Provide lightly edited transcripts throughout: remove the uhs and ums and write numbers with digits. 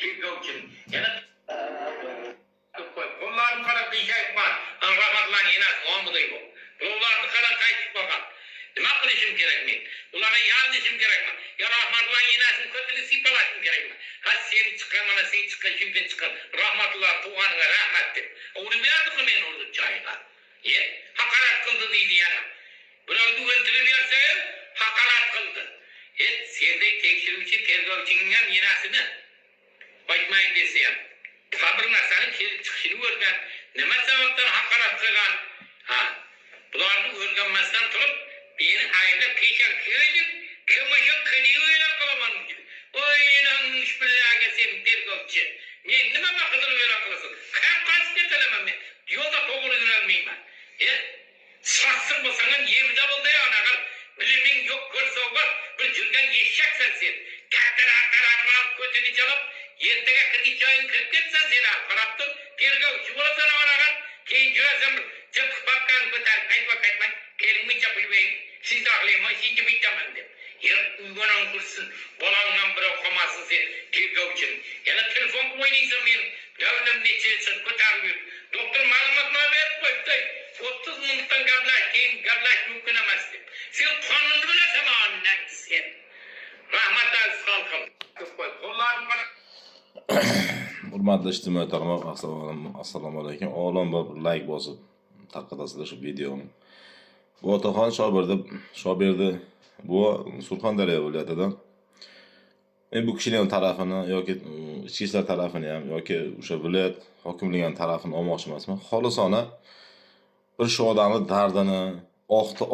tergovchim yana qo'llarim qarab deyshayapman rahmatlan enas omuday bu ularni qarab qaytib qolgan nima qilishim kerak men ularga yaldishim kerakmi yo rahmatlan enasini ko'tini siypalashim kerakmi ha seni chiqqan mana sen chiqqan shundan chiqqan rahmatulloh tug'aniga rahmat deb urib berdi men urdi joyiga haqorat qildi deydi yana birovni o'ldirib bersa haqorat qildi sendek tekshiruvchi tergovchining ham enasini aytmayin desa ham bir narsani kelib chiqishini o'rgan nima sababdan haqorat qilgan bularni o'rganmasdan turib meni ayblab peshan kelib kim uchun qiliy o'ylan qilaman o'ylan billaga sen tergovchi men nima maqsadda o'ylan qilasan qayerqasi ketalaman men yo'lda to'g'ri yurolmayman shaxsir bo'lsang ham yerda bo'ldi anaqa biliming yo'q ko'rsa bir yurgan eshaksan sen kattalar ko'chini chalib ertaga kirgi joying kirib ketsan sen qarab tur tergovchi bo'lasan anaqa keyin yurasan chiqib baqqani ko'tarib qaytmay kelingmi chapilbang siz aqlayman sizni bittaman deb uygonan qursin bolangdan birov qolmasin sen tergovchim yana telefon o'ynaysan men davlam nechasin ko'tarib yur doktor ma'lumotnoma berib qo'yibdi 30 minutdan gaplar keyin gaplash mumkin emas deb sen qonunni bilasan ondan sen rahmat aziz xalqim qo'llarim qarab hurmatli ijtimoiy tarmoq assalomu alaykum olam bir like bosib tarqatasizlar shu videoni bu otaxon Shobirdi bu Surxondaryo viloyatidan bu kishining tarafini yoki ichki ishlar tarafini ham yoki o'sha viloyat hokimligi tarafini olmoqchi emasman xolisona bir shu odamning dardini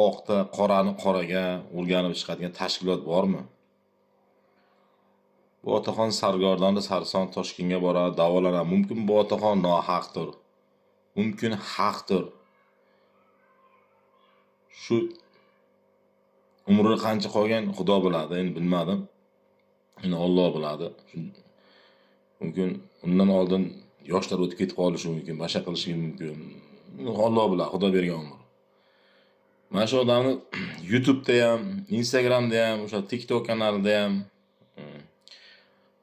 oqda qorani qoraga o'rganib chiqadigan tashkilot bormi? Bu otaxon Sargordonni Sarson Toshkentga boradi, davolanadi. Mumkin bu otaxon nohaqdir. Mumkin haqdir. Shu umri qancha qolgan Xudo biladi, endi bilmadim. Endi Alloh biladi. Mumkin undan oldin yoshlar o'tib ketib qolishi mumkin, boshqa qilishi mumkin. Alloh biladi, Xudo bergan umr. Mana shu odamni YouTube'da ham, Instagram'da ham, o'sha TikTok kanalida ham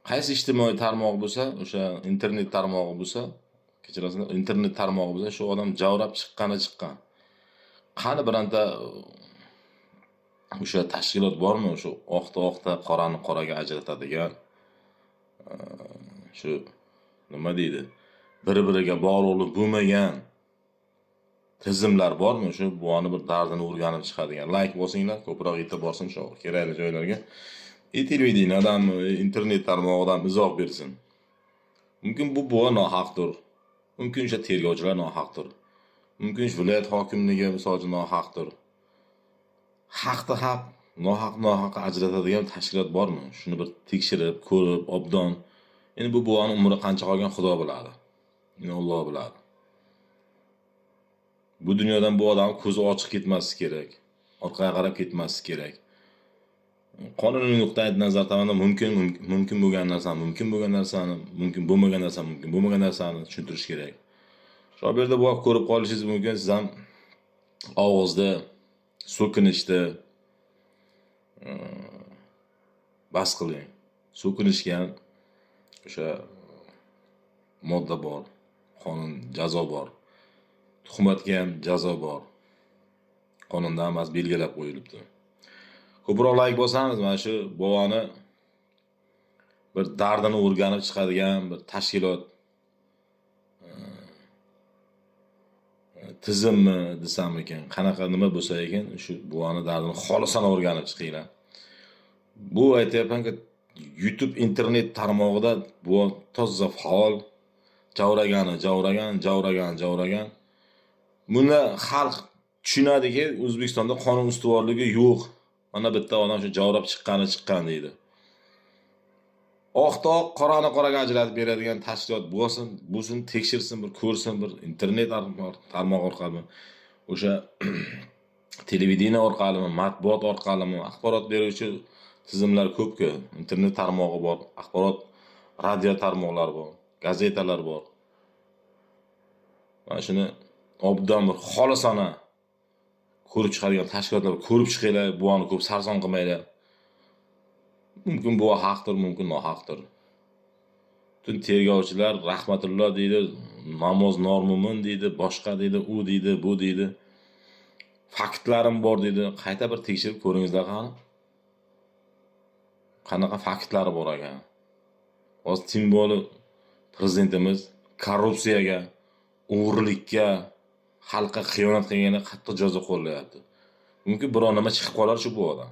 qaysi ijtimoiy tarmoq bo'lsa, o'sha internet tarmog'i bo'lsa, kechirasizlar, internet tarmog'i bo'lsa, shu odam javrab chiqqan. Qani biranta o'sha tashkilot bormi? Shu oqda qorani qoraga ajratadigan shu nima deydi? Bir-biriga bog'liq bo'lmagan tizimlar bormi? Shu buoni bir dardini o'rganib chiqadigan. Like bosinglar, ko'proq yetib borsin shu kerakli joylarga. Televideniya odam internet tarmog'idan izoh bersin. Mumkin bu nohaqdir. Mumkin o'sha tergovchilar nohaqdir. Mumkin viloyat hokimligi misolchi nohaqdir. Haqda haq, nohaq ajratadigan tashkilot bormi? Shuni bir tekshirib, ko'rib, obdon. Endi bu buvaning umri qancha qolgan Xudo biladi. Endi Alloh biladi. Bu dunyodan bu odam ko'zi ochiq ketmasligi kerak. Orqaga qarab ketmasligi kerak. Qonuniy nuqtai nazar tomonidan mumkin bo'lgan narsani, mumkin bo'lmagan narsani tushuntirish kerak. Shu yerda bu ko'rib qolishingiz mumkin, siz ham og'izda, so'kinishda bas qiling. So'kinishga ham o'sha modda bor, qonun jazo bor. Tuhmatga ham jazo bor. Qonunda hammasi belgilab qo'yilibdi. Ko'proq like bo'lsangiz, mana shu bovoni bir dardini o'rganib chiqadigan bir tashkilot tizimmi desam ekan, qanaqa nima bo'lsa ekan, shu buvoni dardini xolisona o'rganib chiqinglar. Bu aytayapmanki, YouTube internet tarmog'ida bu toza faol javragan. Buni xalq tushunadiki, O'zbekistonda qonun ustuvorligi yo'q. Mana bitta odam shu javrab chiqqan deydi. Oqda qorani qoraga ajratib beradigan tashkilot bo'lsin, tekshirsin, bir ko'rsin, bir internet tarmog'i orqali, o'sha televideniya orqali, matbuot orqali axborot beruvchi tizimlar ko'p-ku. Internet tarmog'i bor, axborot radio tarmoqlari bor, gazetalar bor. Mana shuni obdon bir xolisona ko'rib chiqadigan tashkilotlar ko'rib chiqinglar, buoni ko'p sarson qilmanglar. Mumkin bu haqdir, mumkin nohaqdir. Butun tergovchilar rahmatulloh deydi, namoz normumin deydi, boshqa deydi, u deydi, bu deydi. Faktlarim bor deydi. Qayta bir tekshirib ko'ringizlar qani. Qanaqa faktlari bor ekan. Hozir tim bo'lib prezidentimiz korrupsiyaga, o'g'rilikka, xalqqa xiyonat qilgani qattiq jazo qo'llayapti. Mumkin biror nima chiqib qolar shu bu odam.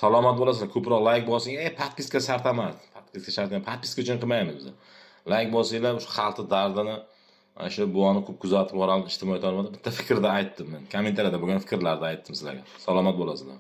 Salomat bo'lasizlar. Ko'proq like bosing. Podpiska shart emas. Podpiska shart emas. Podpiska uchun qilmaymiz biz. Like bosinglar, shu xalqning dardini, mana shu buoni ko'p kuzatib boramiz ijtimoiy tarmoqda. Bitta fikrda aytdim men. Kommentariyada bo'lgan fikrlarni aytdim sizlarga. Salomat bo'lasizlar.